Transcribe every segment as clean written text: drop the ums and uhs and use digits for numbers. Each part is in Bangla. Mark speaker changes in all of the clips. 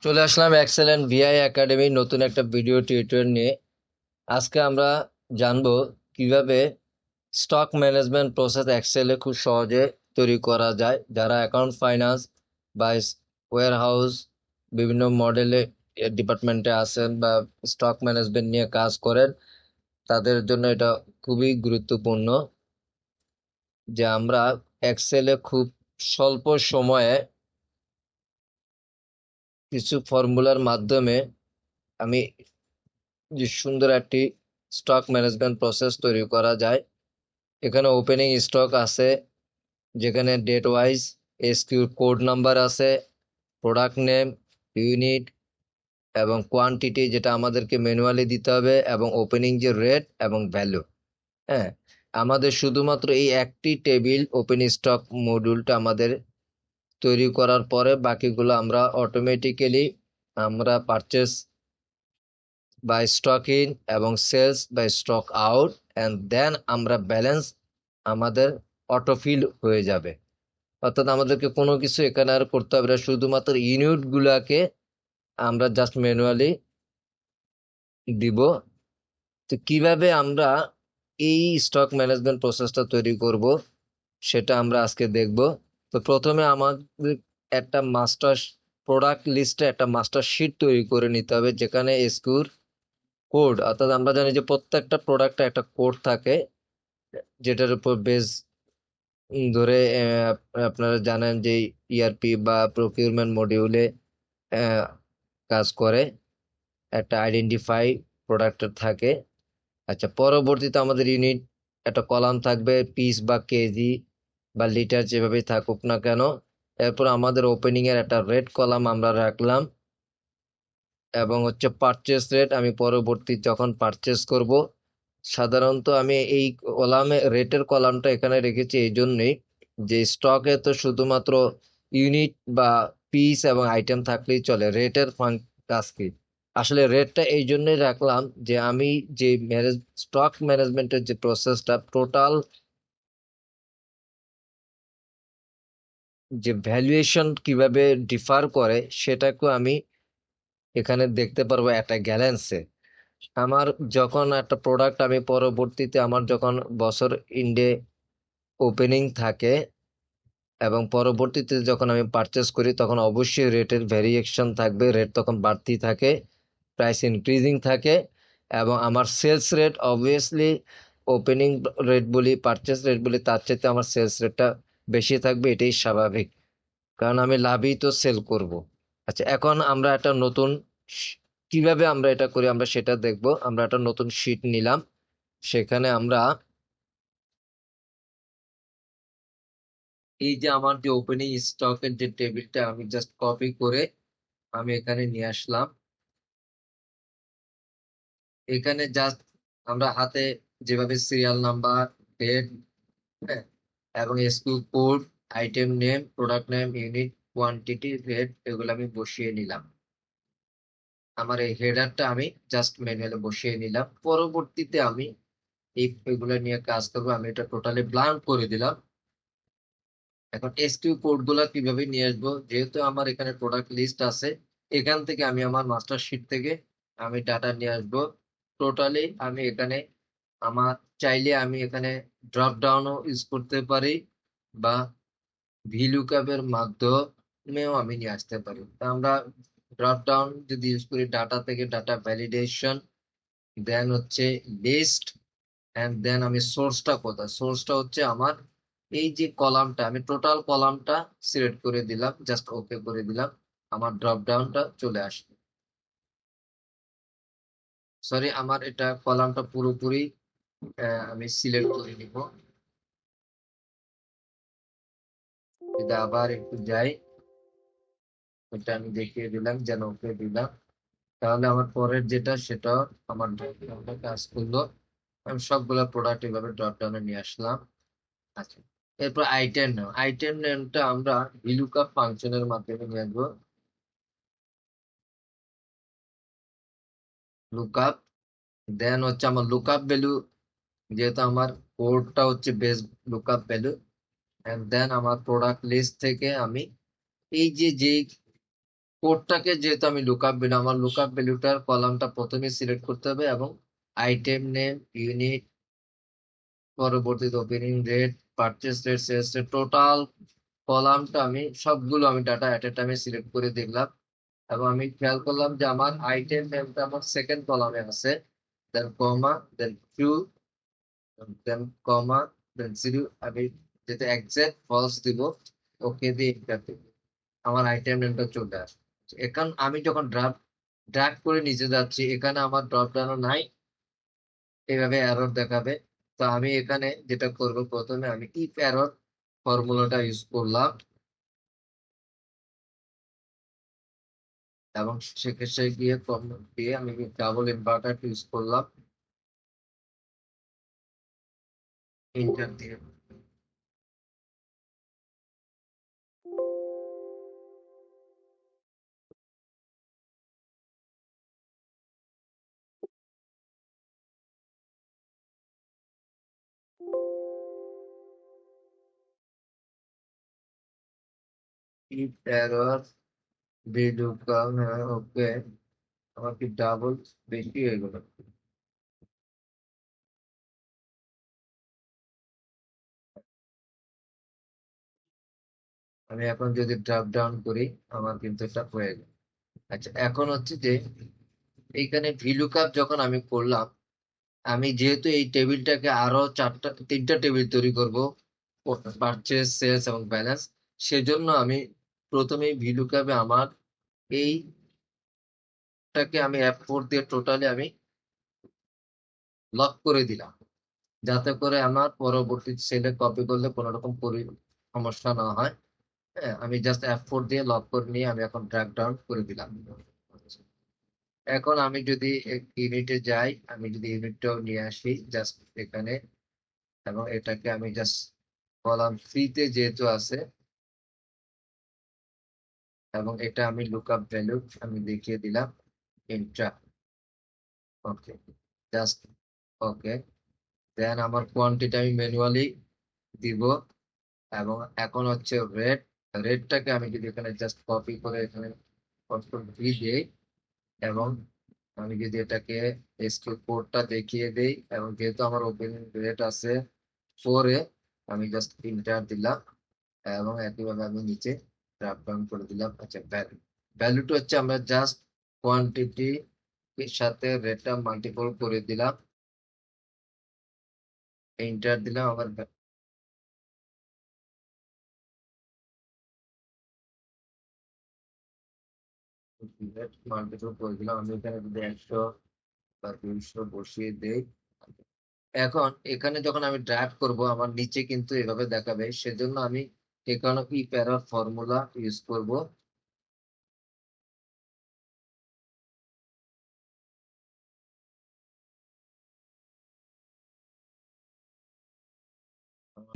Speaker 1: চলে আসলাম এক্সেলেন্ট ভিআই একাডেমি নতুন একটা ভিডিও টিউটোরিয়াল নিয়ে। আজকে আমরা জানবো কিভাবে স্টক ম্যানেজমেন্ট প্রসেস এক্সেলে খুব সহজে তৈরি করা যায়। যারা অ্যাকাউন্ট ফাইন্যান্স বা ওয়্যার হাউস বিভিন্ন মডেলে ডিপার্টমেন্টে আছেন বা স্টক ম্যানেজমেন্ট নিয়ে কাজ করেন, তাদের জন্য এটা খুবই গুরুত্বপূর্ণ যে আমরা এক্সেলে খুব স্বল্প সময়ে কিছু ফর্মুলার মাধ্যমে আমি যে সুন্দর একটি স্টক ম্যানেজমেন্ট প্রসেস তৈরি করা যায়। এখানে ওপেনিং স্টক আছে, যেখানে date wise SKU code number আছে, প্রোডাক্ট নেম, ইউনিট এবং কোয়ান্টিটি যেটা আমাদেরকে ম্যানুয়ালি দিতে হবে, এবং ওপেনিং যে রেট এবং ভ্যালু। হ্যাঁ, আমাদের শুধুমাত্র এই একটি টেবিল ওপেন স্টক মডিউলটা আমাদের তৈরি করার পরে বাকিগুলো আমরা অটোমেটিক্যালি আমরা পারচেস বা স্টক ইন এবং সেলস বা স্টক আউট, এন্ড দেন আমরা ব্যালেন্স আমাদের অটোফিল হয়ে যাবে। অর্থাৎ আমাদেরকে কোনো কিছু এখানে আর করতে হবে না, শুধুমাত্র ইউনিট গুলাকে আমরা জাস্ট ম্যানুয়ালি দিব। তো কিভাবে আমরা এই স্টক ম্যানেজমেন্ট প্রসেসটা তৈরি করব সেটা আমরা আজকে দেখব। তো প্রথমে আমাদের একটা মাস্টার প্রোডাক্ট লিস্টে একটা মাস্টার শিট তৈরি করে নিতে হবে, যেখানে এসকিউর কোড, অর্থাৎ আমরা জানি যে প্রত্যেকটা প্রোডাক্টে একটা কোড থাকে, যেটার উপর বেস ধরে আপনারা জানেন যে ইআরপি বা প্রকিউরমেন্ট মডিউলে কাজ করে একটা আইডেন্টিফাই প্রোডাক্টের থাকে। আচ্ছা, পরবর্তীতে আমাদের ইউনিট একটা কলাম থাকবে, পিস বা কেজি বা লিটার যেভাবে থাকুক না কেন। এরপর আমাদের ওপেনিং এর একটা রেট কলাম আমরা রাখলাম, এবং হচ্ছে পারচেস রেট আমি পরবর্তী যখন পারচেস করব। সাধারণত আমি এই কলামে রেটের কলামটা এখানে রেখেছি এই জন্যই যে স্টকে তো শুধুমাত্র ইউনিট বা পিস এবং আইটেম থাকলেই চলে, রেটের কাজ কি? আসলে রেটটা এই জন্যই রাখলাম যে আমি যে স্টক ম্যানেজমেন্টের যে প্রসেসটা টোটাল যে ভ্যালুয়েশন কিভাবে ডিফার করে সেটাকে আমি এখানে দেখতে পারবো একটা গ্যালেন্সে। আমার যখন একটা প্রোডাক্ট আমি পরবর্তীতে আমার যখন বছর ইন্ডে ওপেনিং থাকে এবং পরবর্তীতে যখন আমি পারচেস করি, তখন অবশ্যই রেটের ভেরিয়েশন থাকবে, রেট তখন বাড়তি থাকে, প্রাইস ইনক্রিজিং থাকে। এবং আমার sales rate obviously opening rate বলি পারচেস রেট বলি তার চাইতে আমার সেলস রেটটা বেশি থাকবে, এটাই স্বাভাবিক, কারণ আমি লাভই তো সেল করব। আচ্ছা, এখন আমরা একটা নতুন কিভাবে আমরা এটা করি আমরা সেটা দেখব। আমরা একটা নতুন শিট নিলাম, সেখানে আমরা এই যে আমার যে ওপেনিং স্টকের যে টেবিলটা আমি জাস্ট কপি করে আমি এখানে নিয়ে আসলাম। এখানে জাস্ট আমরা হাতে যেভাবে সিরিয়াল নাম্বার, ডেট এবং SQ code, item name, product name, unit, quantity, rate এগুলো আমি বসিয়ে নিলাম। আমার এই হেডারটা আমি জাস্ট ম্যানুয়ালি বসিয়ে নিলাম। পরবর্তীতে আমি এগুলো নিয়ে কাজ করবো। আমি এটা টোটালি ব্লাঙ্ক করে দিলাম। এখন এসকিউ কোড গুলা কিভাবে নিয়ে আসবো, যেহেতু আমার এখানে প্রোডাক্ট লিস্ট আছে, এখান থেকে আমি আমার মাস্টার শিট থেকে আমি ডাটা নিয়ে আসবো। টোটালি আমি এখানে আমার চাইলে আমি এখানে ড্রপ ডাউনও ইউজ করতে পারি, বা ভিলুকআপ এর মাধ্যমেও আমি নিয়ে আসতে পারি। তা আমরা ড্রপ ডাউন যদি ইউজ করি, ডাটা থেকে ডাটা ভ্যালিডেশন, দেন হচ্ছে লিস্ট, এন্ড দেন আমি সোর্সটা কোথায়, সোর্সটা হচ্ছে আমার এই যে কলামটা, আমি টোটাল কলামটা সিলেক্ট করে দিলাম, জাস্ট ওকে করে দিলাম, আমার ড্রপ ডাউনটা চলে আসবে। সরি, আমার এটা কলামটা পুরোপুরি আমি সিলেক্ট করে নিব। যদি আবার একটু যাই, এটা আমি দেখিয়ে দিলাম, যেন ওকে দিলাম, তাহলে আমার পরের যেটা সেটা আমার ড্রপ ডাউনটা কাজ করলো। আমি সবগুলা প্রোডাক্ট এভাবে ড্রপ ডাউনে নিয়ে আসলাম। আচ্ছা, এরপর আইটেম নেম, আইটেম নেমটা আমরা ভিলুকআপ ফাংশনের মাধ্যমে নিয়ে আসবো। লুকআপ, দেন হচ্ছে আমার লুকআপ ভ্যালু, যেহেতু আমার কোডটা হচ্ছে base lookup value, and then আমার প্রোডাক্ট লিস্ট থেকে আমি এই যে যে কোডটাকে যেহেতু আমি লুকআপ ভ্যালু, আমার লুকআপ ভ্যালুটার কলামটা প্রথমে সিলেক্ট করতে হবে এবং আইটেম নেম, ইউনিট, পরবর্তীতে opening rate, purchase rate, sales rate, total কলামটা আমি সবগুলো আমি ডাটা এট এ টাইমে সিলেক্ট করে দেখলাম এবং আমি খেয়াল করলাম যে আমার আইটেম নেমটা আমার সেকেন্ড কলামে আছে, দেন কমা, দেন ট্রু, দেন কমা, দেন জিরো। আমি যেটা এক্সাক্ট ফলস দিব, ওকে দিয়ে enter দিব, আমার আইটেম নেমটা চলে আসে। এখন আমি যখন ড্রাগ করে নিচে যাচ্ছি, এখানে আমার ড্রপ ডাউনও নাই, এইভাবে এরর দেখাবে। তো আমি এখানে যেটা করব, প্রথমে আমি ইফ এরর ফর্মুলাটা ইউজ করলাম এবং সেক্ষেত্রে গিয়ে ফর্মুলা দিয়ে আমি ডাবল ইনভার্টার ইউজ করলাম, এন্টার দিয়ে। ইফ এরর ভিলুকাম, হ্যাঁ ওকে। আমার কি ডাবল বেশি হয়ে গেল? আমি এখন যদি ড্রপ ডাউন করি, আমার কিন্তু এটা হয়ে গেল। আচ্ছা, এখন হচ্ছে যে এইখানে ভিলুকাপ যখন আমি করলাম, আমি যেহেতু এই টেবিলটাকে আরো তিনটা টেবিল তৈরি করব, পারচেস, সেলস এবং ব্যালেন্স, সেজন্য আমি প্রথমেই ভিলুকাপে আমার এইটাকে আমি F4 দিয়ে টোটালি আমি লক করে দিলাম, যাতে করে আমার পরবর্তী সেলে কপি করলে কোনো রকম সমস্যা না হয়। হ্যাঁ, আমি জাস্ট F4 দিয়ে লক করে নিয়ে আমি এখন ড্র্যাগ ডাউন করে দিলাম। এখন আমি যদি ইউনিটে যাই, আমি যদি ইউনিটটাও নিয়ে আসি জাস্ট এখানে, এবং এটাকে আমি জাস্ট কলাম ফ্রিতে যেহেতু আছে, এবং এটা আমি লুকআপ ভ্যালু আমি দেখিয়ে দিলাম ইন্ট্রা। ওকে, জাস্ট ওকে। দেন আমার কোয়ান্টিটি আমি ম্যানুয়ালি দিব, এবং এখন হচ্ছে রেট, রেটটাকে আমি যদি এখানে জাস্ট কপি করে এখানে কন্ট্রোল ভি দিই, এবং আমি যদি এটাকে এসকিউ কোডটা দেখিয়ে দেই, এবং যেহেতু আমার ওপেনিং রেট আছে 4 এ, আমি জাস্ট ইন্টার দিলাম এবং একইভাবে আমি নিচে ড্রপ ডাউন করে দিলাম। আচ্ছা, ভ্যালু, ভ্যালুটা হচ্ছে আমরা জাস্ট কোয়ান্টিটি এর সাথে রেটটা মাল্টিপল করে দিলাম, এন্টার দিলাম। আবার মাল্টিপল করে দিলাম। আমি এখানে যদি 100 বা 200 বসিয়ে দেই, এখন এখানে যখন আমি ড্রাগ করব আমার নিচে কিন্তু এভাবে দেখাবে, সেজন্য আমি এখানে ই প্যারা ফর্মুলা ইউজ করব।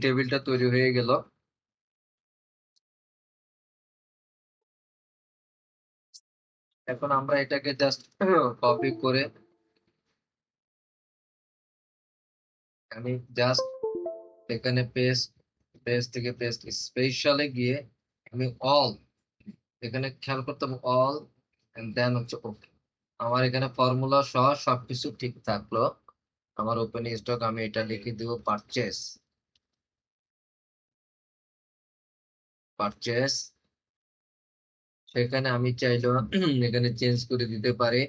Speaker 1: টেবিলটা তৈরি হয়ে গেল। এখন আমরা এটাকে জাস্ট কপি করে আমি জাস্ট এখানে পেস্ট, পেস্ট থেকে পেস্ট স্পেশালে গিয়ে আমি অল, এখানে খেয়াল করতে হবে অল, এন্ড দেন হচ্ছে ওকে। আমার এখানে ফর্মুলা সহ সবকিছু ঠিক থাকলো। আমার ওপেন স্টক আমি এটা লিখে দিব পারচেস, পারচেস। সেখানে আমি চাইলেও এখানে চেঞ্জ করে দিতে পারি,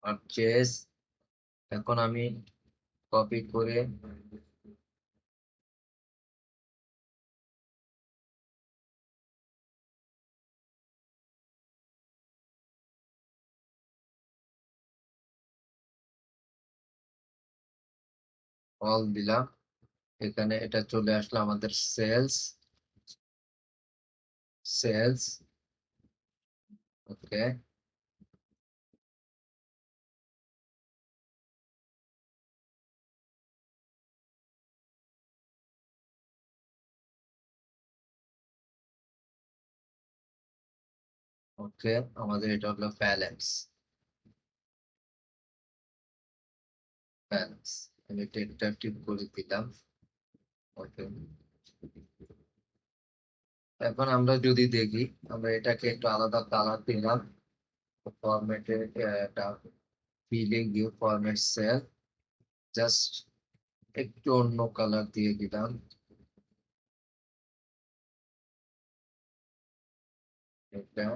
Speaker 1: পারচেস। এখন আমি কপি করে অল দিলাম, এখানে এটা চলে আসলো আমাদের সেলস, সেলস। ওকে, ওকে। আমাদের এটা হলো ব্যালেন্স, ব্যালেন্স। আমি টেন্টাটিভ করে দিলাম। ওকে, এখন আমরা যদি দেখি, আমরা এটাকে একটু আলাদা কালার দিলাম, ফরম্যাটে এটা filling view format cell, just একটু অন্য কালার দিয়ে দিলাম। এটা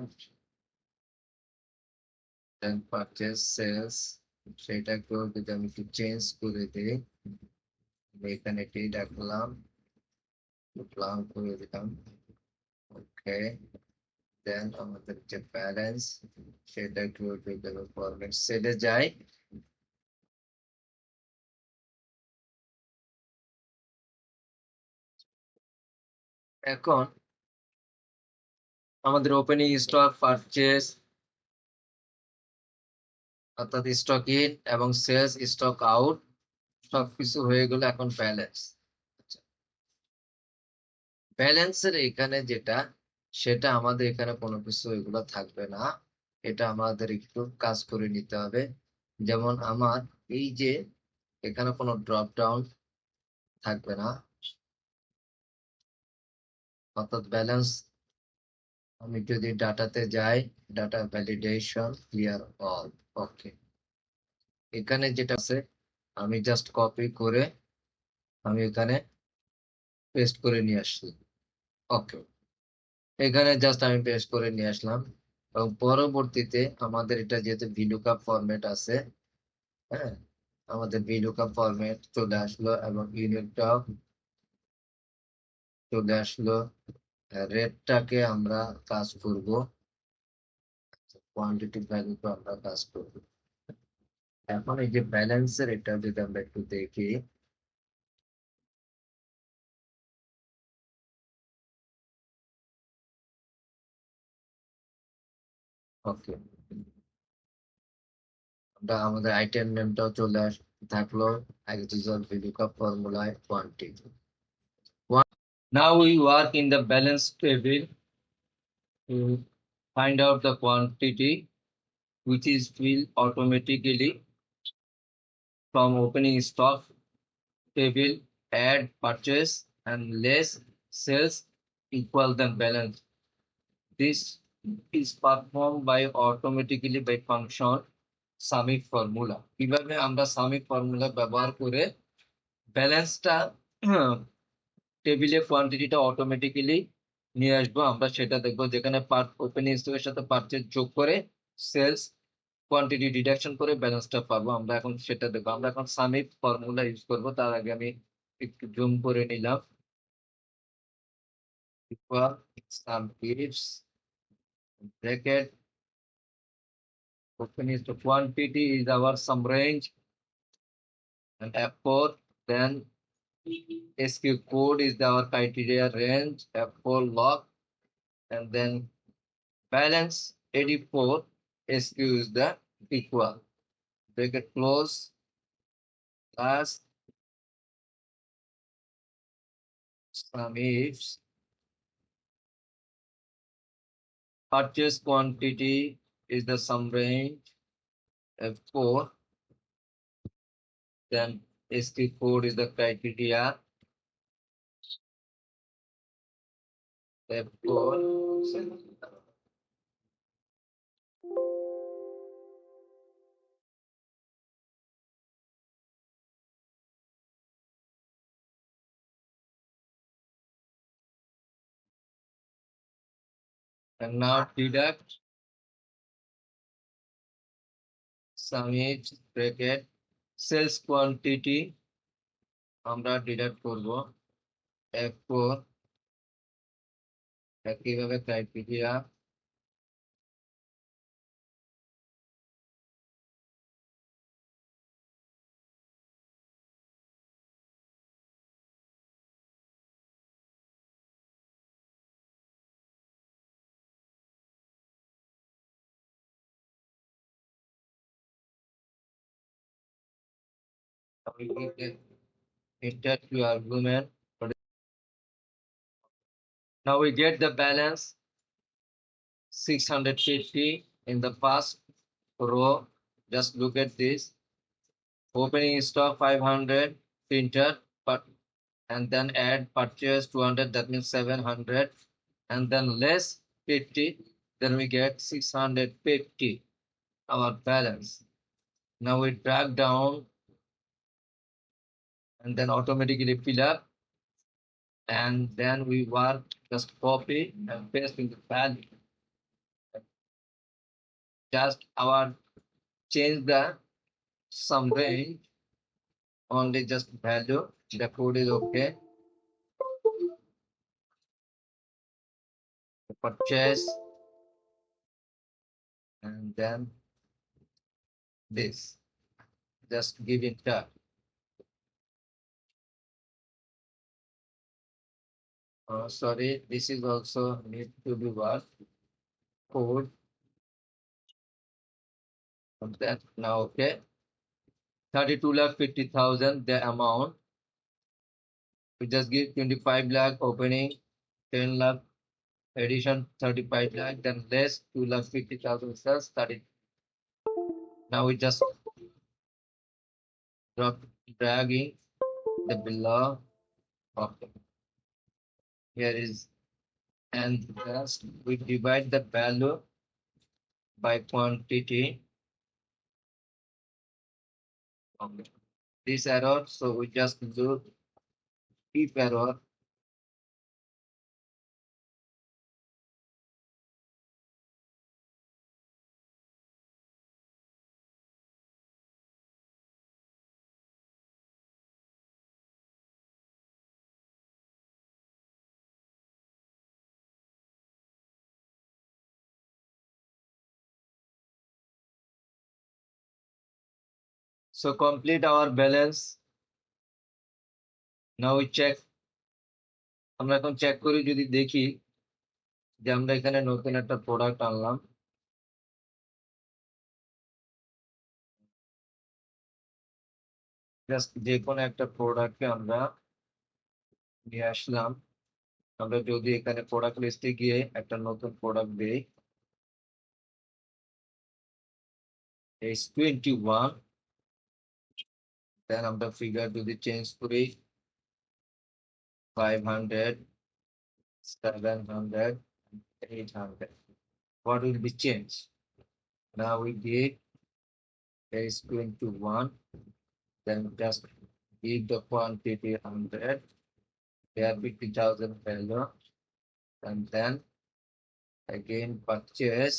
Speaker 1: দেন পারচেজ সেলস, সেটাকেও যদি আমি একটু চেঞ্জ করে দিই, এখানে এটি রাখলাম, প্লান করে দিলাম। ওকে, দেন আমাদের যে ব্যালেন্স, সেটা একটু ফরম্যাট সেলে যাই। এখন আমাদের ওপেনিং স্টক, পারচেজ অর্থাৎ স্টক ইন এবং সেলস স্টক আউট সবকিছু হয়ে গেল। এখন ব্যালেন্স, ব্যালেন্সের এখানে যেটা, সেটা আমাদের এখানে কোনো কিছু এগুলো থাকবে না। এটা আমাদের একটু কাজ করে নিতে হবে। যেমন আমার এই যে এখানে কোনো ড্রপ ডাউন থাকবে না, অর্থাৎ ব্যালেন্স। আমি যদি ডাটাতে যাই, ডাটা ভ্যালিডেশন ক্লিয়ার অল, ওকে, এখানে যেটা আছে আমি জাস্ট কপি করে আমি এখানে পেস্ট করে নিয়ে আসছি। ওকে, এখানে জাস্ট আমি পেস্ট করে নিয়ে আসলাম, এবং পরবর্তীতে আমাদের এটা যেহেতু ভিলুকআপ ফরম্যাট আছে, হ্যাঁ, আমাদের ভিলুকআপ ফরম্যাট চলে আসলো এবং ইউনিটটাও চলে আসলো। রেটটাকে আমরা কাজ করব, কোয়ান্টিটি ভ্যালুতে আমরা কাজ করব। এখন এই যে ব্যালেন্সের এটা যদি আমরা একটু দেখি, ওকে, আমরা আমাদের আইটেম নেমটাও চলে থাকলো, as usual VLOOKUP formula quantity. Now we work in the balance table to find out the quantity which is filled automatically from opening stock table, add purchase and less sales equal the balance. This is performed by automatically by function summit formula. কিভাবে আমরা summit formula ব্যবহার করে ব্যালেন্সটা টেবিলে কোয়ান্টিটিটা অটোমেটিক্যালি নিয়ে আসবো, আমরা সেটা দেখবো। যেখানে ওপেনিং স্টকের সাথে পারচেজ যোগ করে সেলস কোয়ান্টিটি ডিডাকশন করে ব্যালেন্সটা পাবো, আমরা এখন সেটা দেখবো। আমরা এখন সামিট ফর্মুলা ইউজ করব। তার আগে আমি একটু জুম করে নিলাম। Equal some ifs bracket opening stock quantity is our sum range and F4, then SQ code is our criteria range, F4 log, and then balance 84 SQ is the equal, bracket close, last sum ifs purchase quantity is the sum range F4, then SQ code is the criteria F4, and now deduct sum ifs bracket sales quantity আমরা ডিডাক্ট করব F4, একইভাবে criteria we give the enter to argument. Now we get the balance 650 in the first row. Just look at this. Opening stock 500 printer, but and then add purchase 200, that means 700, and then less 50, then we get 650 our balance. Now we drag down and then automatically fill up, and then we work just copy and paste in the value. Just our change the some range, only just value, the code is okay. Purchase, and then this, just give enter. Sorry, this is also need to be what code, and then now okay, 32,50,000 the amount. We just give 25 lakh opening, 10 lakh addition, 35 lakh, then less 2,50,000 cells 30. Now we just dragging the below. Okay, here is, and just we divide the value by quantity. Okay, this error, so we just do if error. So complete our balance. Now we check, আমরা এখন চেক করি, যদি দেখি যে আমরা এখানে নতুন একটা প্রোডাক্ট আনলাম, জাস্ট যে কোনো একটা প্রোডাক্টকে আমরা নিয়ে আসলাম। আমরা যদি এখানে প্রোডাক্ট লিস্টে গিয়ে একটা নতুন প্রোডাক্ট দেই, S21, দেন আমরা ফিগার যদি চেঞ্জ করি 500, 700, 800, what will be changed? Now we did S21, then just give the quantity 100, there 50,000 value, and then again purchase,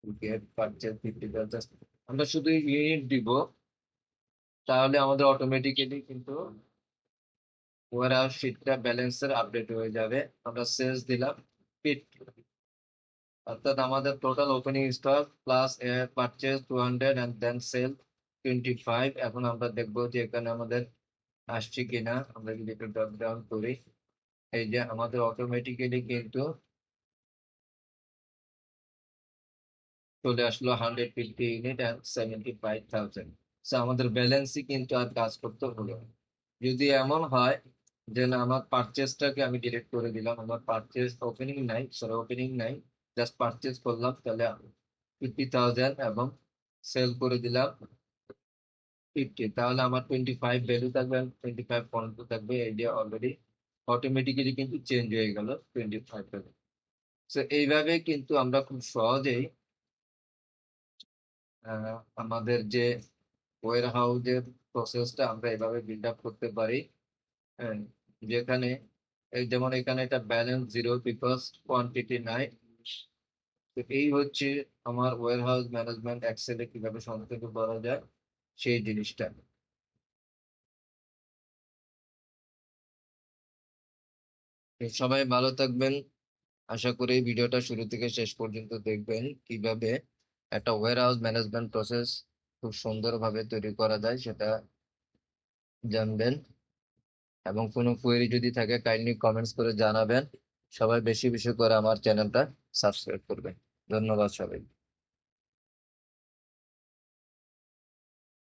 Speaker 1: we get purchase 50,000. আমরা শুধু ইউনিট দিব, তাহলে আমাদের অটোমেটিক্যালি কিন্তু ওয়ারহাউস শিটটা ব্যালেন্সের আপডেট হয়ে যাবে। আমরা সেলস দিলাম 50, অর্থাৎ আমাদের total opening stock plus purchase 200 and then sale 25। এখন আমরা দেখব যে এখানে আমাদের আসছে কিনা। আমরা যদি একটু ড্রপ ডাউন করি, এই যে আমাদের অটোমেটিক্যালি কিন্তু চলে আসলো 150 ইউনিট এন্ড 75,000। সো আমাদের ব্যালেন্সই কিন্তু আর কাজ করতে হলো না। যদি এমন হয় যে না, আমার পারচেজটাকে আমি ডিলিট করে দিলাম, আমার পারচেজ ওপেনিং নাই, সরি ওপেনিং নাই, জাস্ট পারচেজ করলাম, তাহলে 50,000 এবং সেল করে দিলাম 50, তাহলে আমার 25 ভ্যালু থাকবে, 25 পয়েন্ট থাকবে। এই যে অলরেডি অটোমেটিক্যালি কিন্তু চেঞ্জ হয়ে গেল 25 ভ্যালু। সো এইভাবে কিন্তু আমরা খুব সহজেই আমাদের যে ওয়ার হাউসের প্রসেসটা আমরা এভাবে বিল্ড আপ করতে পারি। হ্যাঁ, যেখানে এই যেমন এখানে এটা ব্যালেন্স জিরো বিকজ কোয়ান্টিটি নাই। তো এই হচ্ছে আমার ওয়ার হাউস ম্যানেজমেন্ট এক্সেলে কিভাবে সংক্ষেপে করা যায় সেই জিনিসটা। তো সবাই ভালো থাকবেন, আশা করি ভিডিওটা শুরু থেকে শেষ পর্যন্ত দেখবেন কিভাবে একটা ওয়্যার হাউস ম্যানেজমেন্ট প্রসেস খুব সুন্দরভাবে তৈরি করা যায় সেটা জানবেন। এবং কোনো কোয়েরি যদি থাকে কাইন্ডলি কমেন্টস করে জানাবেন। সবাই বেশি বেশি করে আমার চ্যানেলটা সাবস্ক্রাইব করবেন। ধন্যবাদ সবাই।